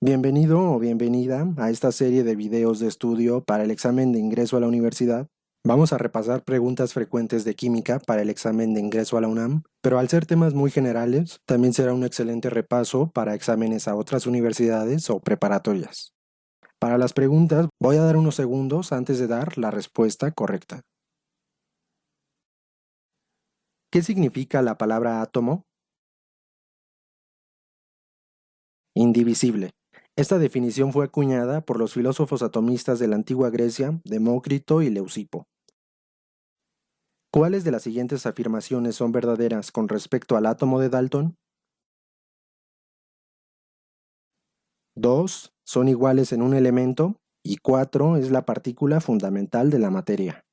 Bienvenido o bienvenida a esta serie de videos de estudio para el examen de ingreso a la universidad. Vamos a repasar preguntas frecuentes de química para el examen de ingreso a la UNAM, pero al ser temas muy generales, también será un excelente repaso para exámenes a otras universidades o preparatorias. Para las preguntas, voy a dar unos segundos antes de dar la respuesta correcta. ¿Qué significa la palabra átomo? Indivisible. Esta definición fue acuñada por los filósofos atomistas de la antigua Grecia, Demócrito y Leucipo. ¿Cuáles de las siguientes afirmaciones son verdaderas con respecto al átomo de Dalton? 2 son iguales en un elemento y 4 es la partícula fundamental de la materia.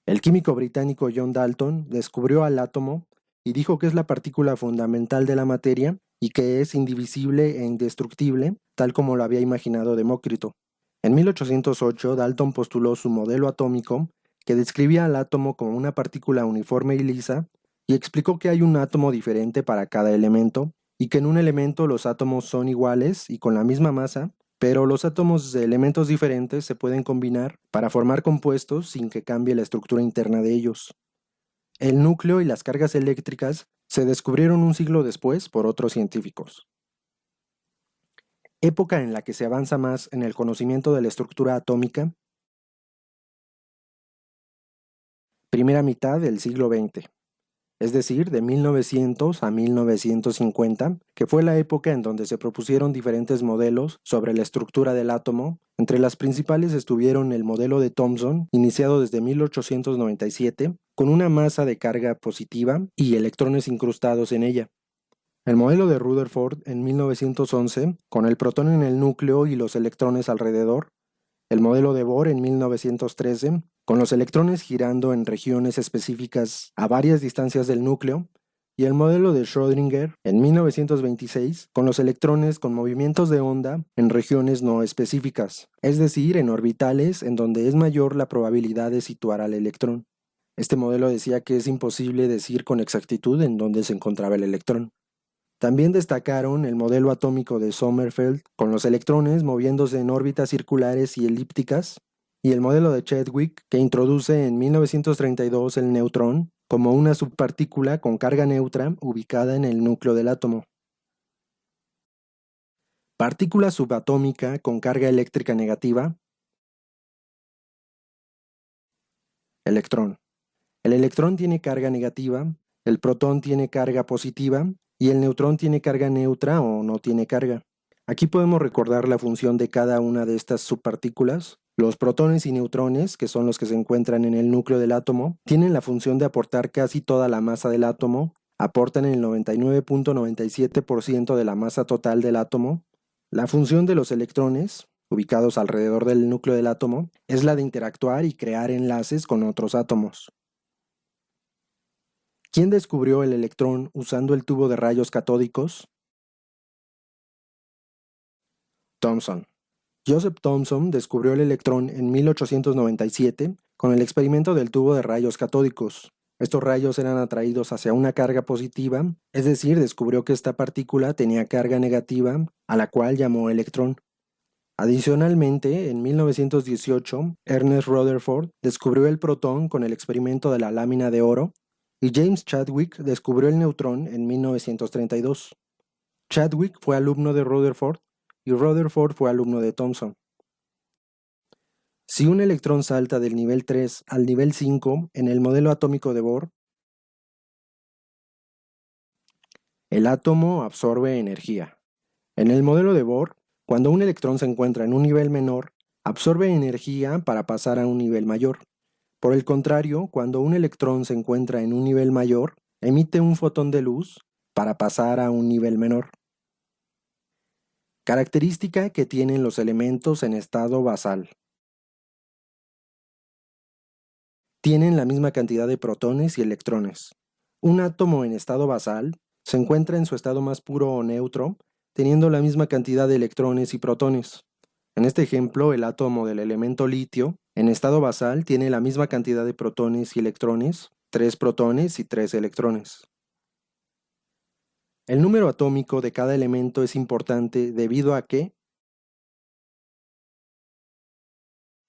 El químico británico John Dalton descubrió al átomo y dijo que es la partícula fundamental de la materia y que es indivisible e indestructible, tal como lo había imaginado Demócrito. En 1808, Dalton postuló su modelo atómico, que describía al átomo como una partícula uniforme y lisa, y explicó que hay un átomo diferente para cada elemento, y que en un elemento los átomos son iguales y con la misma masa, pero los átomos de elementos diferentes se pueden combinar para formar compuestos sin que cambie la estructura interna de ellos. El núcleo y las cargas eléctricas se descubrieron un siglo después por otros científicos. Época en la que se avanza más en el conocimiento de la estructura atómica. Primera mitad del siglo XX, es decir, de 1900 a 1950, que fue la época en donde se propusieron diferentes modelos sobre la estructura del átomo. Entre las principales estuvieron el modelo de Thomson, iniciado desde 1897, con una masa de carga positiva y electrones incrustados en ella. El modelo de Rutherford en 1911, con el protón en el núcleo y los electrones alrededor. El modelo de Bohr en 1913, con los electrones girando en regiones específicas a varias distancias del núcleo, y el modelo de Schrödinger en 1926, con los electrones con movimientos de onda en regiones no específicas, es decir, en orbitales en donde es mayor la probabilidad de situar al electrón. Este modelo decía que es imposible decir con exactitud en dónde se encontraba el electrón. También destacaron el modelo atómico de Sommerfeld, con los electrones moviéndose en órbitas circulares y elípticas, y el modelo de Chadwick, que introduce en 1932 el neutrón como una subpartícula con carga neutra ubicada en el núcleo del átomo. Partícula subatómica con carga eléctrica negativa. Electrón. El electrón tiene carga negativa, el protón tiene carga positiva y el neutrón tiene carga neutra o no tiene carga. Aquí podemos recordar la función de cada una de estas subpartículas. Los protones y neutrones, que son los que se encuentran en el núcleo del átomo, tienen la función de aportar casi toda la masa del átomo, aportan el 99.97% de la masa total del átomo. La función de los electrones, ubicados alrededor del núcleo del átomo, es la de interactuar y crear enlaces con otros átomos. ¿Quién descubrió el electrón usando el tubo de rayos catódicos? Thomson. Joseph Thomson descubrió el electrón en 1897 con el experimento del tubo de rayos catódicos. Estos rayos eran atraídos hacia una carga positiva, es decir, descubrió que esta partícula tenía carga negativa, a la cual llamó electrón. Adicionalmente, en 1918, Ernest Rutherford descubrió el protón con el experimento de la lámina de oro, y James Chadwick descubrió el neutrón en 1932. Chadwick fue alumno de Rutherford y Rutherford fue alumno de Thomson. Si un electrón salta del nivel 3 al nivel 5 en el modelo atómico de Bohr, el átomo absorbe energía. En el modelo de Bohr, cuando un electrón se encuentra en un nivel menor, absorbe energía para pasar a un nivel mayor. Por el contrario, cuando un electrón se encuentra en un nivel mayor, emite un fotón de luz para pasar a un nivel menor. Característica que tienen los elementos en estado basal. Tienen la misma cantidad de protones y electrones. Un átomo en estado basal se encuentra en su estado más puro o neutro, teniendo la misma cantidad de electrones y protones. En este ejemplo, el átomo del elemento litio, en estado basal, tiene la misma cantidad de protones y electrones, 3 protones y 3 electrones. El número atómico de cada elemento es importante debido a que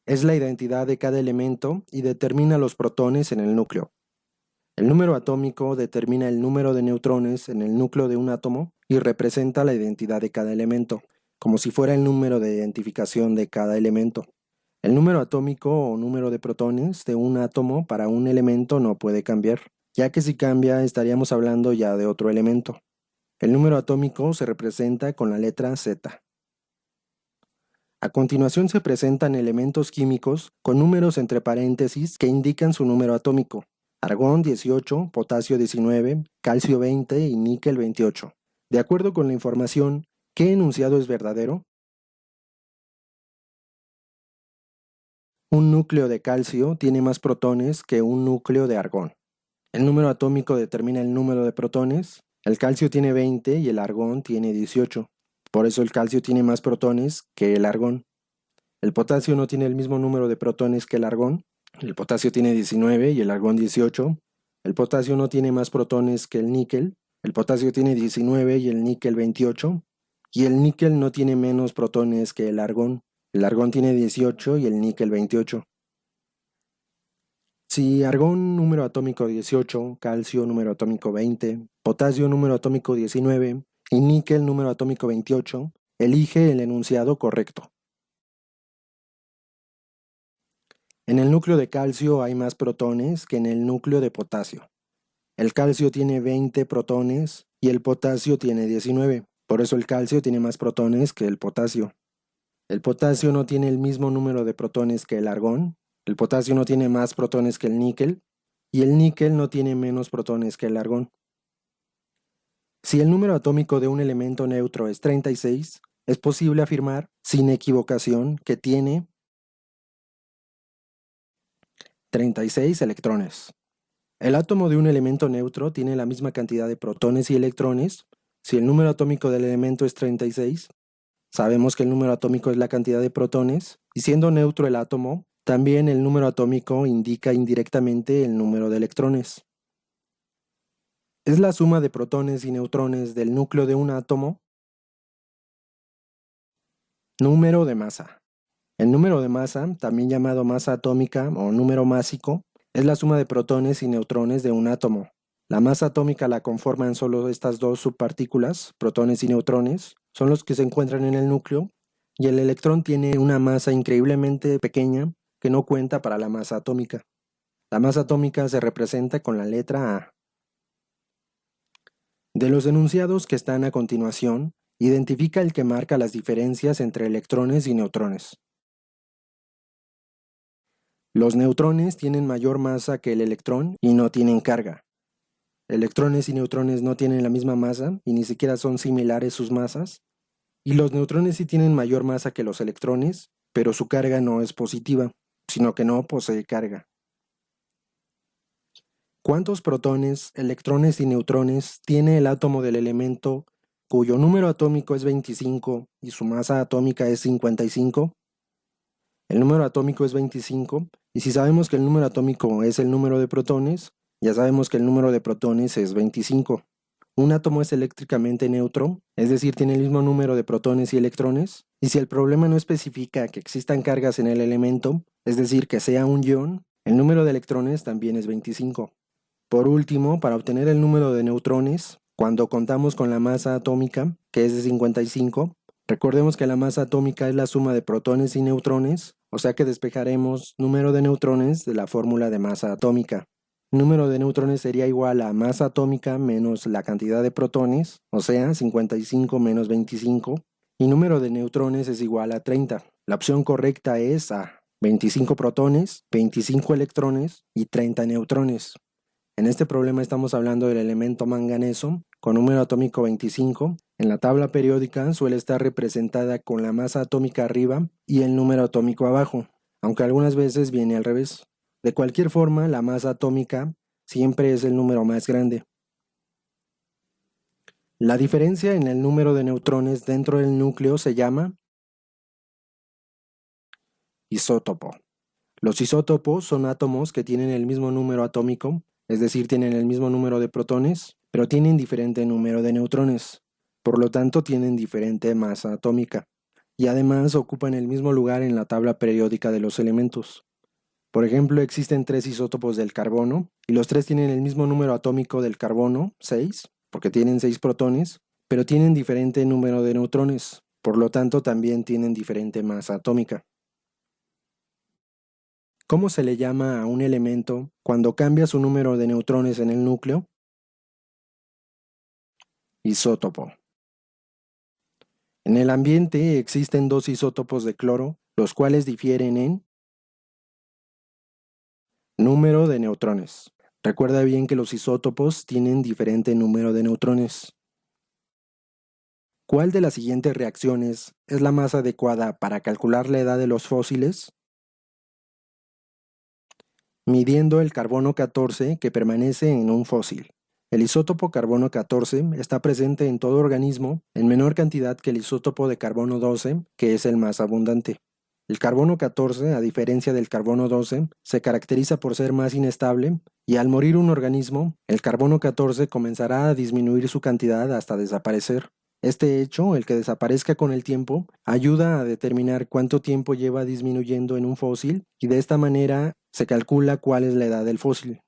Es la identidad de cada elemento y determina los protones en el núcleo. El número atómico determina el número de neutrones en el núcleo de un átomo y representa la identidad de cada elemento, como si fuera el número de identificación de cada elemento. El número atómico o número de protones de un átomo para un elemento no puede cambiar, ya que si cambia estaríamos hablando ya de otro elemento. El número atómico se representa con la letra Z. A continuación se presentan elementos químicos con números entre paréntesis que indican su número atómico: argón 18, potasio 19, calcio 20 y níquel 28. De acuerdo con la información, ¿qué enunciado es verdadero? Un núcleo de calcio tiene más protones que un núcleo de argón. El número atómico determina el número de protones. El calcio tiene 20 y el argón tiene 18. Por eso el calcio tiene más protones que el argón. El potasio no tiene el mismo número de protones que el argón. El potasio tiene 19 y el argón 18. El potasio no tiene más protones que el níquel. El potasio tiene 19 y el níquel 28. Y el níquel no tiene menos protones que el argón. El argón tiene 18 y el níquel 28. Si argón número atómico 18, calcio número atómico 20, potasio número atómico 19 y níquel número atómico 28, elige el enunciado correcto. En el núcleo de calcio hay más protones que en el núcleo de potasio. El calcio tiene 20 protones y el potasio tiene 19. Por eso el calcio tiene más protones que el potasio. El potasio no tiene el mismo número de protones que el argón. El potasio no tiene más protones que el níquel. Y el níquel no tiene menos protones que el argón. Si el número atómico de un elemento neutro es 36, es posible afirmar, sin equivocación, que tiene 36 electrones. El átomo de un elemento neutro tiene la misma cantidad de protones y electrones. Si el número atómico del elemento es 36, sabemos que el número atómico es la cantidad de protones, y siendo neutro el átomo, también el número atómico indica indirectamente el número de electrones. Es la suma de protones y neutrones del núcleo de un átomo. Número de masa. El número de masa, también llamado masa atómica o número másico, es la suma de protones y neutrones de un átomo. La masa atómica la conforman solo estas dos subpartículas, protones y neutrones, son los que se encuentran en el núcleo, y el electrón tiene una masa increíblemente pequeña que no cuenta para la masa atómica. La masa atómica se representa con la letra A. De los enunciados que están a continuación, identifica el que marca las diferencias entre electrones y neutrones. Los neutrones tienen mayor masa que el electrón y no tienen carga. Electrones y neutrones no tienen la misma masa y ni siquiera son similares sus masas. Y los neutrones sí tienen mayor masa que los electrones, pero su carga no es positiva, sino que no posee carga. ¿Cuántos protones, electrones y neutrones tiene el átomo del elemento cuyo número atómico es 25 y su masa atómica es 55? El número atómico es 25, y si sabemos que el número atómico es el número de protones, ya sabemos que el número de protones es 25. Un átomo es eléctricamente neutro, es decir, tiene el mismo número de protones y electrones, y si el problema no especifica que existan cargas en el elemento, es decir, que sea un ion, el número de electrones también es 25. Por último, para obtener el número de neutrones, cuando contamos con la masa atómica, que es de 55, recordemos que la masa atómica es la suma de protones y neutrones, o sea que despejaremos número de neutrones de la fórmula de masa atómica. Número de neutrones sería igual a masa atómica menos la cantidad de protones, o sea, 55 menos 25, y número de neutrones es igual a 30. La opción correcta es A, 25 protones, 25 electrones y 30 neutrones. En este problema estamos hablando del elemento manganeso, con número atómico 25. En la tabla periódica suele estar representada con la masa atómica arriba y el número atómico abajo, aunque algunas veces viene al revés. De cualquier forma, la masa atómica siempre es el número más grande. La diferencia en el número de neutrones dentro del núcleo se llama isótopo. Los isótopos son átomos que tienen el mismo número atómico, es decir, tienen el mismo número de protones, pero tienen diferente número de neutrones. Por lo tanto, tienen diferente masa atómica. y además ocupan el mismo lugar en la tabla periódica de los elementos. Por ejemplo, existen 3 isótopos del carbono y los 3 tienen el mismo número atómico del carbono, 6, porque tienen 6 protones, pero tienen diferente número de neutrones, por lo tanto también tienen diferente masa atómica. ¿Cómo se le llama a un elemento cuando cambia su número de neutrones en el núcleo? Isótopo. En el ambiente existen 2 isótopos de cloro, los cuales difieren en número de neutrones. Recuerda bien que los isótopos tienen diferente número de neutrones. ¿Cuál de las siguientes reacciones es la más adecuada para calcular la edad de los fósiles? Midiendo el carbono 14 que permanece en un fósil. El isótopo carbono 14 está presente en todo organismo en menor cantidad que el isótopo de carbono 12, que es el más abundante. El carbono 14, a diferencia del carbono 12, se caracteriza por ser más inestable y al morir un organismo, el carbono 14 comenzará a disminuir su cantidad hasta desaparecer. Este hecho, el que desaparezca con el tiempo, ayuda a determinar cuánto tiempo lleva disminuyendo en un fósil y de esta manera se calcula cuál es la edad del fósil.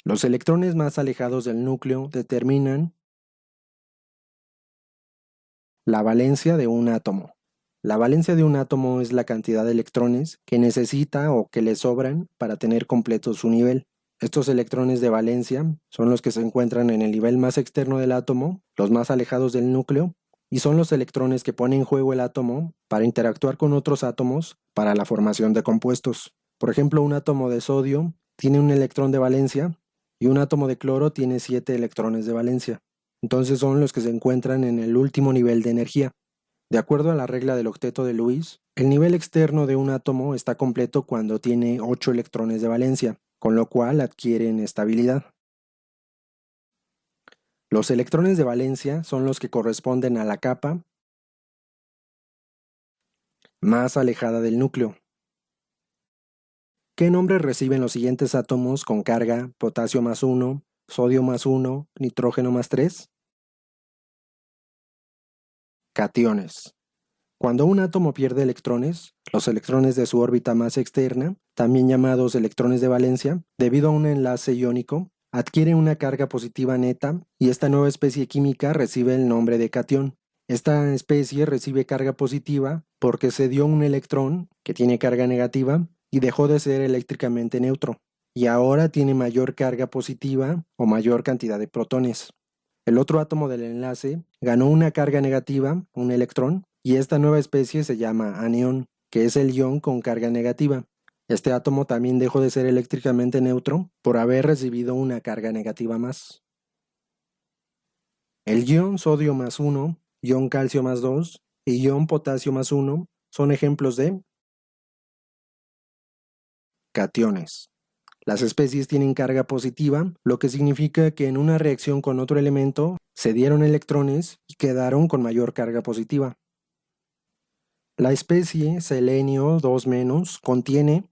Los electrones más alejados del núcleo determinan la valencia de un átomo. La valencia de un átomo es la cantidad de electrones que necesita o que le sobran para tener completo su nivel. Estos electrones de valencia son los que se encuentran en el nivel más externo del átomo, los más alejados del núcleo, y son los electrones que pone en juego el átomo para interactuar con otros átomos para la formación de compuestos. Por ejemplo, un átomo de sodio tiene un electrón de valencia y un átomo de cloro tiene 7 electrones de valencia. Entonces son los que se encuentran en el último nivel de energía. De acuerdo a la regla del octeto de Lewis, el nivel externo de un átomo está completo cuando tiene 8 electrones de valencia, con lo cual adquieren estabilidad. Los electrones de valencia son los que corresponden a la capa más alejada del núcleo. ¿Qué nombre reciben los siguientes átomos con carga potasio más 1, sodio más 1, nitrógeno más 3? Cationes. Cuando un átomo pierde electrones, los electrones de su órbita más externa, también llamados electrones de valencia, debido a un enlace iónico, adquieren una carga positiva neta y esta nueva especie química recibe el nombre de catión. Esta especie recibe carga positiva porque se dio un electrón que tiene carga negativa y dejó de ser eléctricamente neutro, y ahora tiene mayor carga positiva o mayor cantidad de protones. El otro átomo del enlace ganó una carga negativa, un electrón, y esta nueva especie se llama anión, que es el ion con carga negativa. Este átomo también dejó de ser eléctricamente neutro por haber recibido una carga negativa más. El ion sodio más 1, ion calcio más 2 y ion potasio más 1 son ejemplos de cationes. Las especies tienen carga positiva, lo que significa que en una reacción con otro elemento se dieron electrones y quedaron con mayor carga positiva. La especie selenio 2- contiene,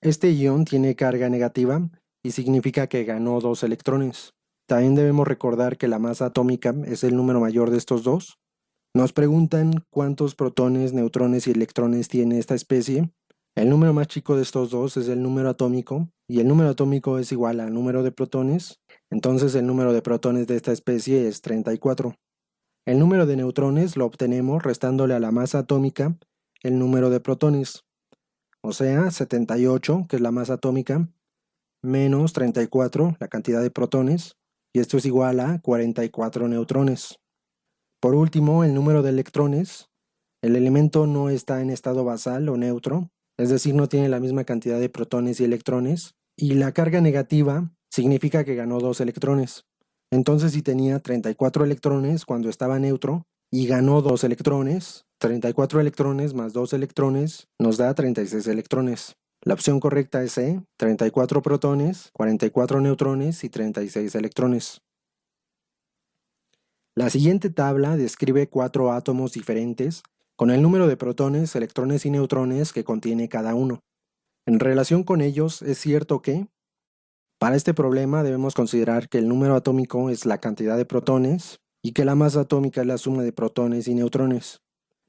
este ion tiene carga negativa y significa que ganó 2 electrones. También debemos recordar que la masa atómica es el número mayor de estos dos. Nos preguntan cuántos protones, neutrones y electrones tiene esta especie. El número más chico de estos dos es el número atómico, y el número atómico es igual al número de protones, entonces el número de protones de esta especie es 34. El número de neutrones lo obtenemos restándole a la masa atómica el número de protones, o sea, 78, que es la masa atómica, menos 34, la cantidad de protones, y esto es igual a 44 neutrones. Por último, el número de electrones. El elemento no está en estado basal o neutro, es decir, no tiene la misma cantidad de protones y electrones, y la carga negativa significa que ganó 2 electrones. Entonces, si tenía 34 electrones cuando estaba neutro y ganó 2 electrones, 34 electrones más 2 electrones nos da 36 electrones. La opción correcta es C, 34 protones, 44 neutrones y 36 electrones. La siguiente tabla describe 4 átomos diferentes con el número de protones, electrones y neutrones que contiene cada uno. En relación con ellos, es cierto que, para este problema debemos considerar que el número atómico es la cantidad de protones y que la masa atómica es la suma de protones y neutrones.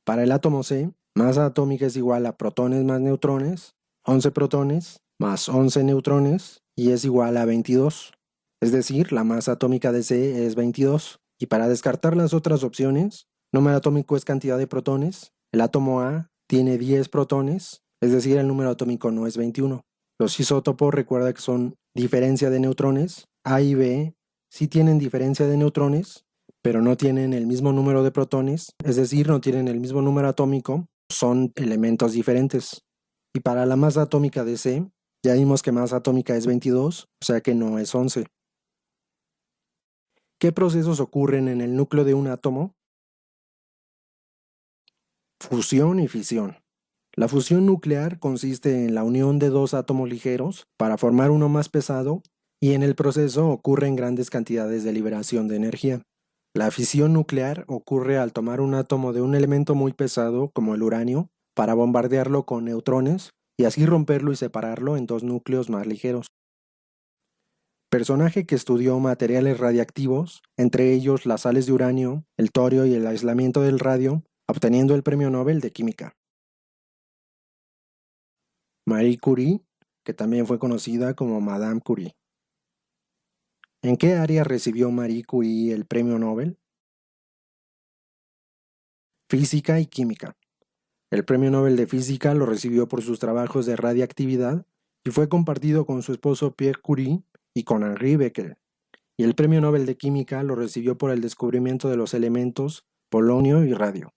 Para el átomo C, masa atómica es igual a protones más neutrones, 11 protones más 11 neutrones, y es igual a 22. Es decir, la masa atómica de C es 22. Y para descartar las otras opciones, número atómico es cantidad de protones, el átomo A tiene 10 protones, es decir, el número atómico no es 21. Los isótopos, recuerda que son diferencia de neutrones. A y B sí tienen diferencia de neutrones, pero no tienen el mismo número de protones, es decir, no tienen el mismo número atómico, son elementos diferentes. Y para la masa atómica de C, ya vimos que masa atómica es 22, o sea que no es 11. ¿Qué procesos ocurren en el núcleo de un átomo? Fusión y fisión. La fusión nuclear consiste en la unión de dos átomos ligeros para formar uno más pesado, y en el proceso ocurren grandes cantidades de liberación de energía. La fisión nuclear ocurre al tomar un átomo de un elemento muy pesado, como el uranio, para bombardearlo con neutrones y así romperlo y separarlo en dos núcleos más ligeros. Personaje que estudió materiales radiactivos, entre ellos las sales de uranio, el torio y el aislamiento del radio, obteniendo el Premio Nobel de Química. Marie Curie, que también fue conocida como Madame Curie. ¿En qué área recibió Marie Curie el Premio Nobel? Física y química. El Premio Nobel de Física lo recibió por sus trabajos de radiactividad y fue compartido con su esposo Pierre Curie y con Henri Becquerel. Y el Premio Nobel de Química lo recibió por el descubrimiento de los elementos polonio y radio.